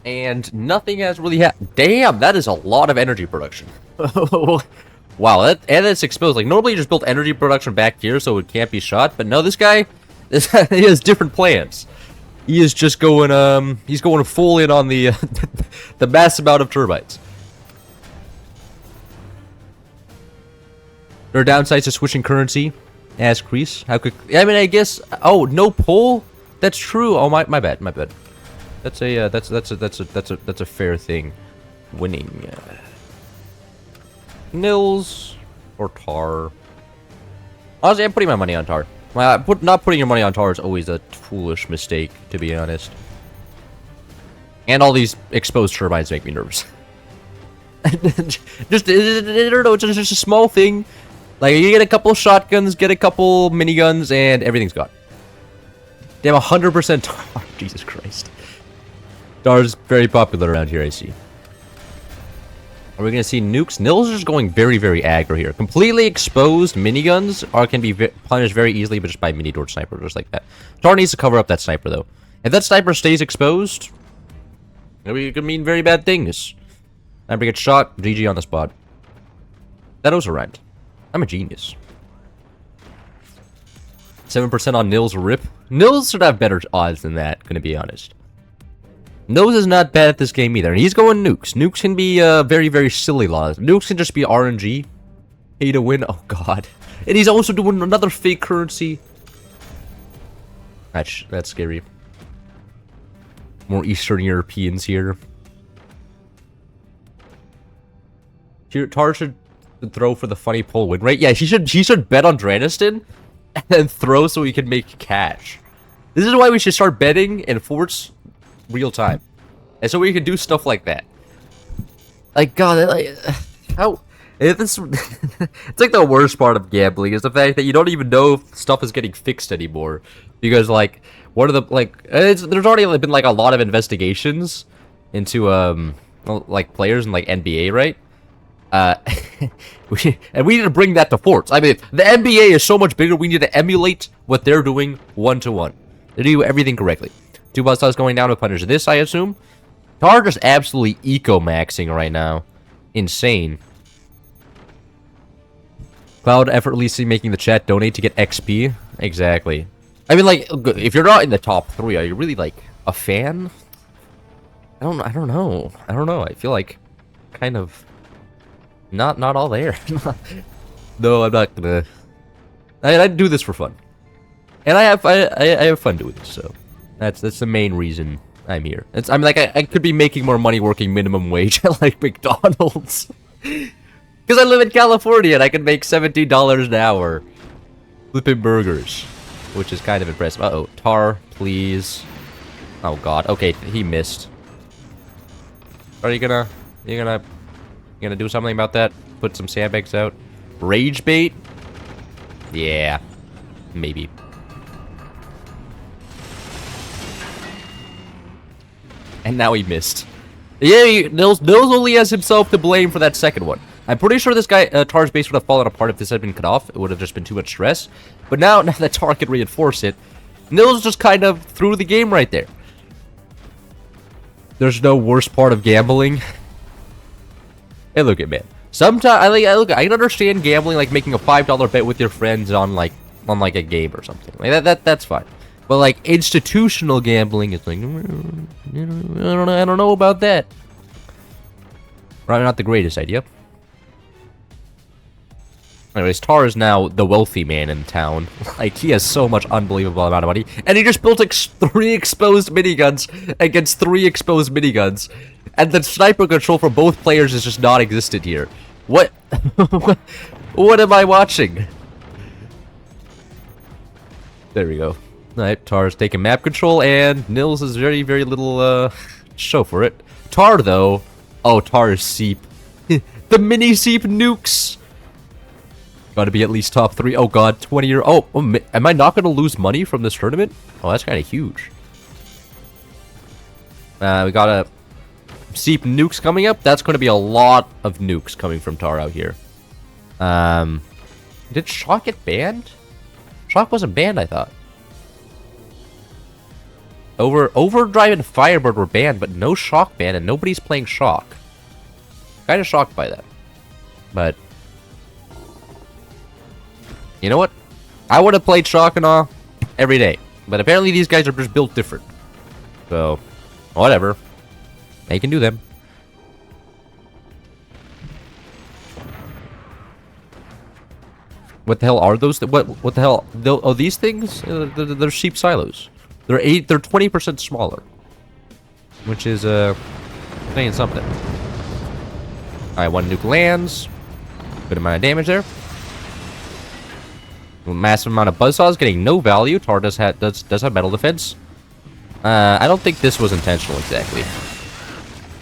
And nothing has really happened. Damn, that is a lot of energy production. Wow, and it's exposed. Like, normally you just build energy production back here so it can't be shot. But no, this guy, he has different plans. He is just going, he's going full in on the, the mass amount of turbines. There are downsides to switching currency. Ask Crease. How could, I mean, I guess, oh, no pull? That's true. Oh, my bad, my bad. That's a that's a fair thing. Winning. Nils or Tar. Honestly, I'm putting my money on Tar. Not putting your money on Tar is always a foolish mistake, to be honest. And all these exposed turbines make me nervous. Just I don't know, it's just a small thing. Like, you get a couple shotguns, get a couple miniguns, and everything's gone. Damn, 100% Tar. Jesus Christ. Tar's very popular around here, I see. Are we going to see nukes? Nils is just going very, very aggro here. Completely exposed miniguns can be punished very easily, but just by mini door sniper, just like that. Tar needs to cover up that sniper, though. If that sniper stays exposed, it could mean very bad things. Sniper gets shot, GG on the spot. That also rhymed. I'm a genius. 7% on Nils rip. Nils should have better odds than that, gonna be honest. Nils is not bad at this game either, and he's going nukes. Nukes can be very, very silly laws. Nukes can just be RNG. Pay to win. Oh god. And he's also doing another fake currency. That's scary. More Eastern Europeans here. Tar should throw for the funny pull win rate. Yeah, he should bet on Draniston and throw so he can make cash. This is why we should start betting in forts real time, and so we can do stuff like that. Like, god, like, how this it's like the worst part of gambling is the fact that you don't even know if stuff is getting fixed anymore, because like one of the there's already been like a lot of investigations into like players in like NBA, right? We need to bring that to forts. I mean, the NBA is so much bigger. We need to emulate what they're doing 1-to-1. They do everything correctly. 2 buzz stars going down to punish this, I assume. Tar just absolutely eco-maxing right now. Insane. Cloud effortlessly making the chat donate to get XP. Exactly. I mean, like, if you're not in the top 3, are you really, like, a fan? I don't know. I don't know. I feel like kind of not all there. No, I'm not gonna. I do this for fun. And I have fun doing this, so that's the main reason I'm here. I'm like I could be making more money working minimum wage at like McDonald's, because I live in California and I can make $17 an hour flipping burgers, which is kind of impressive. Uh oh, Tar, please. Oh god. Okay, he missed. Are you gonna do something about that? Put some sandbags out. Rage bait? Yeah, maybe. And now he missed. Yeah, Nils only has himself to blame for that second one. I'm pretty sure this guy, Tar's base would have fallen apart if this had been cut off. It would have just been too much stress. But now that Tar can reinforce it, Nils just kind of threw the game right there. There's no worse part of gambling. Hey, look at man. Sometimes I can understand gambling, like making a $5 bet with your friends on like a game or something. Like that's fine. But like institutional gambling, it's like I don't know about that. Probably not the greatest idea. Anyways, Tar is now the wealthy man in town. Like, he has so much unbelievable amount of money. And he just built 3 exposed miniguns against 3 exposed miniguns. And the sniper control for both players is just not existent here. What? What am I watching? There we go. Alright, Tar's taking map control, and Nils is very, very little, show for it. Tar, though. Oh, Tar is Seep. The mini Seep nukes! Gotta be at least top 3. Oh god, 20 year. Oh, am I not gonna lose money from this tournament? Oh, that's kind of huge. We got a Seep nukes coming up. That's gonna be a lot of nukes coming from Tar out here. Did Shock get banned? Shock wasn't banned, I thought. Overdrive and Firebird were banned, but no Shock ban, and nobody's playing Shock. Kind of shocked by that. But you know what? I would have played Shock and Awe every day. But apparently these guys are just built different. So, whatever. They can do them. What the hell are those? What the hell? Oh, these things? They're sheep silos. They're 20% smaller. Which is, saying something. Alright, one nuke lands. Good amount of damage there. Massive amount of buzzsaws, getting no value. Tar does have metal defense. I don't think this was intentional exactly.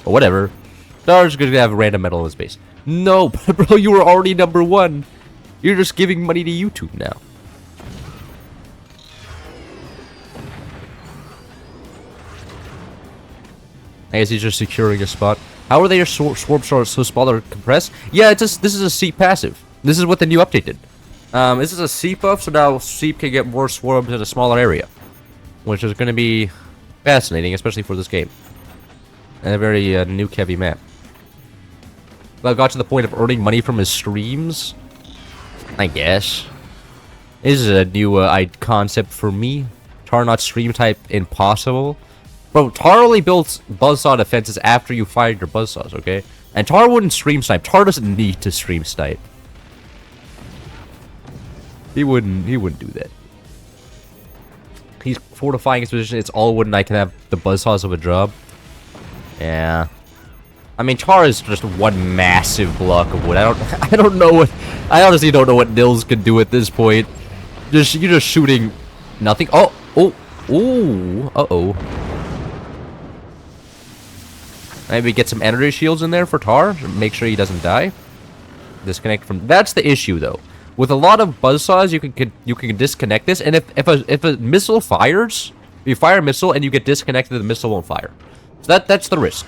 But whatever. Tar's gonna have a random metal in his base. No, bro, you were already #1. You're just giving money to YouTube now. I guess he's just securing a spot. How are their swarms so small or compressed? Yeah, it's just, this is a Seep passive. This is what the new update did. This is a Seep buff, so now Seep can get more swarms in a smaller area. Which is going to be fascinating, especially for this game. And a very nuke-heavy map. Well, got to the point of earning money from his streams. I guess. This is a new concept for me. Tar not stream type impossible. Bro, Tar only builds buzzsaw defenses after you fired your buzzsaws, okay? And Tar wouldn't stream snipe. Tar doesn't need to stream snipe. He wouldn't do that. He's fortifying his position. It's all wood and I can have the buzzsaws of a job. Yeah. I mean, Tar is just one massive block of wood. I don't know what... I honestly don't know what Nils can do at this point. You're just shooting nothing. Oh! Uh-oh. Maybe get some energy shields in there for Tar. Make sure he doesn't die. Disconnect from... That's the issue, though. With a lot of buzzsaws, you can disconnect this. And if a missile fires... You fire a missile and you get disconnected, the missile won't fire. So that's the risk.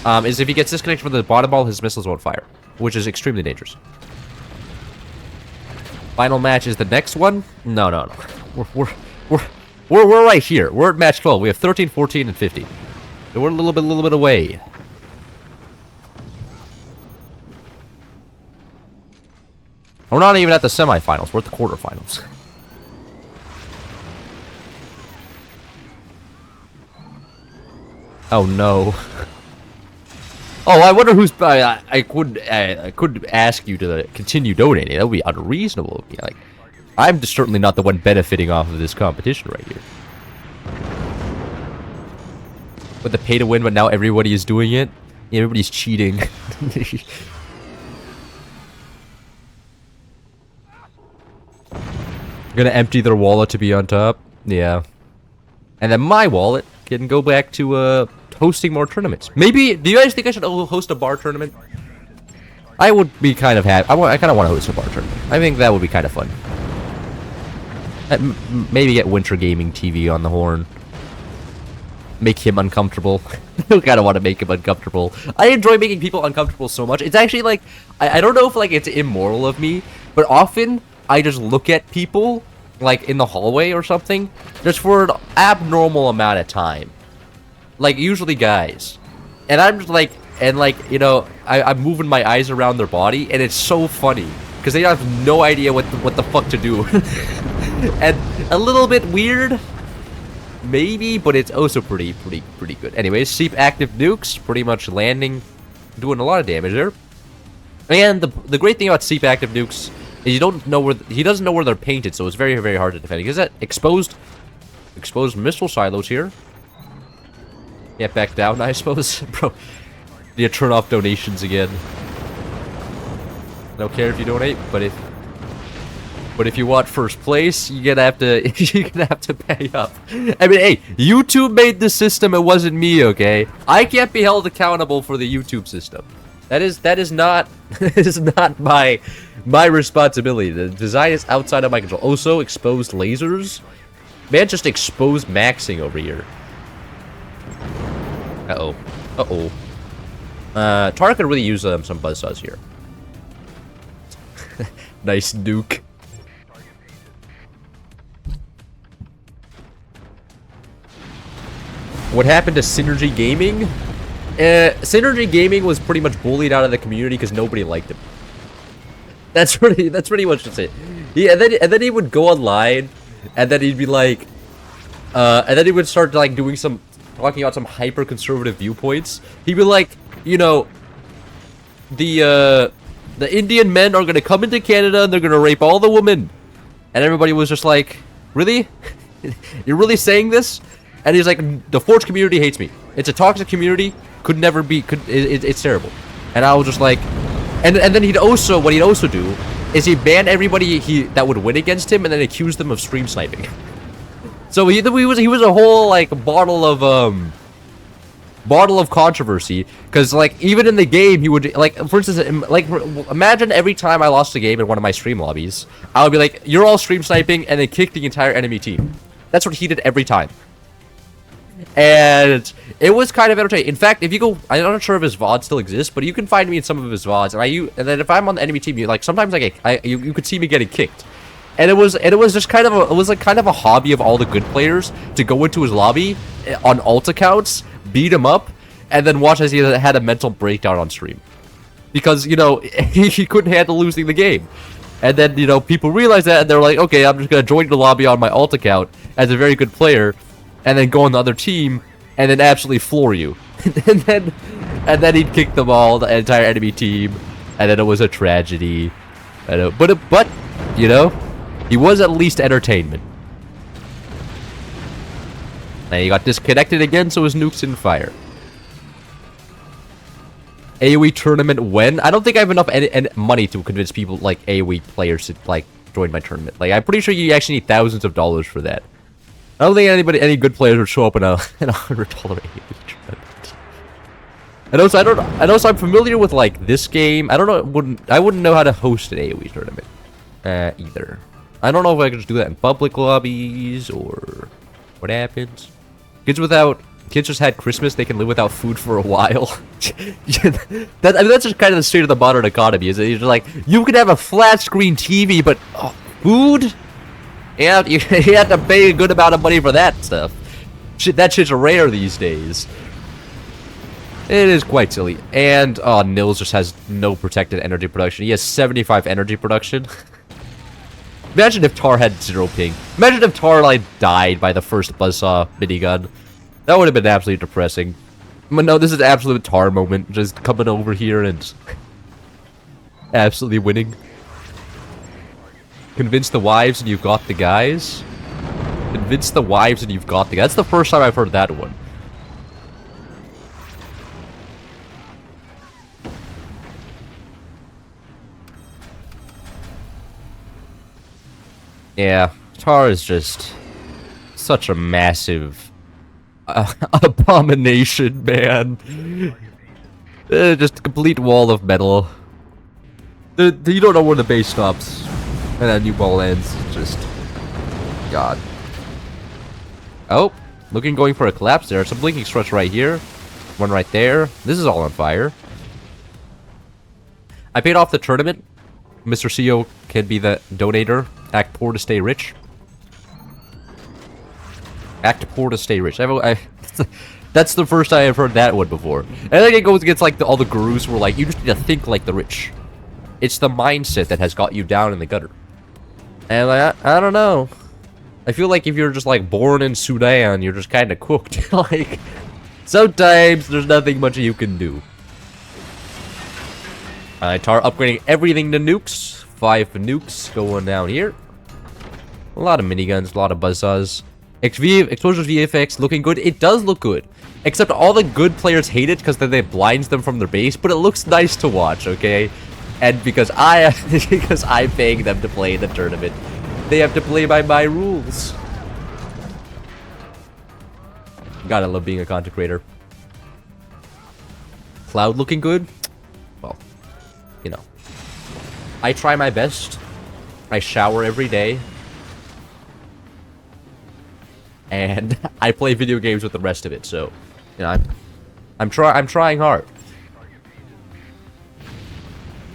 Is if he gets disconnected from the bottom ball, his missiles won't fire. Which is extremely dangerous. Final match is the next one? No. We're right here. We're at match 12. We have 13, 14, and 15. So we're a little bit away. We're not even at the semifinals. We're at the quarterfinals. Oh no. Oh, I wonder who's. I could ask you to continue donating. That would be unreasonable. Like, I'm certainly not the one benefiting off of this competition right here. With the pay to win, but now everybody is doing it. Yeah, everybody's cheating. Gonna empty their wallet to be on top. Yeah. And then my wallet can go back to hosting more tournaments. Maybe, do you guys think I should host a bar tournament? I would be kind of happy. I kind of want to host a bar tournament. I think that would be kind of fun. Maybe get Winter Gaming TV on the horn. Make him uncomfortable. I kind of want to make him uncomfortable. I enjoy making people uncomfortable so much. It's actually like, I don't know if like it's immoral of me, but often I just look at people like in the hallway or something just for an abnormal amount of time. Like usually guys. And I'm just like, you know, I'm moving my eyes around their body and it's so funny because they have no idea what the fuck to do. And a little bit weird. Maybe, but it's also pretty good. Anyways, Seep active nukes, pretty much landing, doing a lot of damage there. And the great thing about Seep active nukes is you don't know where he doesn't know where they're painted, so it's very hard to defend. Because that exposed missile silos here. Get back down, I suppose, bro. Do you turn off donations again? Don't care if you donate, but if you want first place, you're gonna have to pay up. I mean, hey, YouTube made the system. It wasn't me, okay? I can't be held accountable for the YouTube system. That is not my responsibility. The design is outside of my control. Also, exposed lasers. Man, just exposed maxing over here. Tar could really use some buzzsaws here. Nice nuke. What happened to Synergy Gaming? Synergy Gaming was pretty much bullied out of the community because nobody liked him. That's pretty much just it. Yeah, and then he would go online, and then he'd be like, and then he would start like talking about some hyper conservative viewpoints. He'd be like, you know, the Indian men are gonna come into Canada and they're gonna rape all the women, and everybody was just like, really? You're really saying this? And he's like, the Forge community hates me. It's a toxic community. Could never be. It's terrible. And I was just like, and then what he'd also do is he banned everybody that would win against him and then accused them of stream sniping. So he was a whole like bottle of controversy, because like even in the game he would, like, for instance, like, imagine every time I lost a game in one of my stream lobbies, I would be like, you're all stream sniping, and then kick the entire enemy team. That's what he did every time. And it was kind of entertaining. In fact, if you go, I'm not sure if his VOD still exists, but you can find me in some of his VODs, and then if I'm on the enemy team, sometimes you could see me getting kicked. And it was just kind of a hobby of all the good players to go into his lobby on alt accounts, beat him up, and then watch as he had a mental breakdown on stream, because, you know, he couldn't handle losing the game. And then, you know, people realize that, and they're like, okay, I'm just gonna join the lobby on my alt account as a very good player, and then go on the other team, and then absolutely floor you. and then he'd kick them all, the entire enemy team, and then it was a tragedy. But you know, he was at least entertainment. And he got disconnected again, so his nukes in fire. AoE tournament when? I don't think I have enough money to convince people, like, AoE players to, like, join my tournament. Like, I'm pretty sure you actually need thousands of dollars for that. I don't think any good players would show up in a $100 AoE tournament. And also I'm familiar with, like, this game. I wouldn't know how to host an AoE tournament either. I don't know if I could just do that in public lobbies or what happens. Kids just had Christmas, they can live without food for a while. That's just kind of the state of the modern economy, is it? You're like, you can have a flat screen TV, but food? Yeah, you have to pay a good amount of money for that stuff. That shit's rare these days. It is quite silly. And, Nils just has no protected energy production. He has 75 energy production. Imagine if Tar had 0 ping. Imagine if Tar, like, died by the first buzzsaw minigun. That would have been absolutely depressing. But no, this is an absolute Tar moment. Just coming over here and absolutely winning. Convince the wives and you've got the guys. Convince the wives and you've got the guys. That's the first time I've heard that one. Yeah, Tar is just such a massive abomination, man. Just a complete wall of metal. You don't know where the base stops and that new ball ends. Just God. Oh, going for a collapse there. Some blinking struts right here. One right there. This is all on fire. I paid off the tournament. Mr. CEO can be the donator. Act poor to stay rich. Act poor to stay rich. That's the first time I've heard that one before. And I think it goes against like all the gurus who are like, you just need to think like the rich. It's the mindset that has got you down in the gutter. And like, I don't know. I feel like if you're just like born in Sudan, you're just kind of cooked. Like, sometimes there's nothing much you can do. Tar upgrading everything to nukes. 5 nukes going down here. A lot of miniguns, a lot of buzzsaws. Explosives VFX looking good. It does look good. Except all the good players hate it because then it blinds them from their base. But it looks nice to watch, okay? And because I'm paying them to play in the tournament, they have to play by my rules. Gotta love being a content creator. Cloud looking good? Well, you know. I try my best. I shower every day. And I play video games with the rest of it, so, you know, I'm trying hard.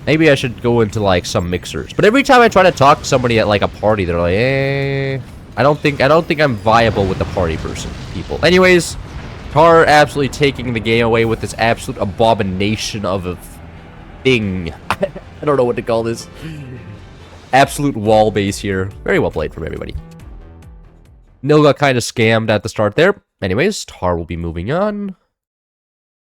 Maybe I should go into like some mixers. But every time I try to talk to somebody at like a party, they're like, I don't think I'm viable with the party people. Anyways, Tar absolutely taking the game away with this absolute abomination of a thing. I don't know what to call this. Absolute wall base here. Very well played from everybody. Nil got kind of scammed at the start there. Anyways, Tar will be moving on.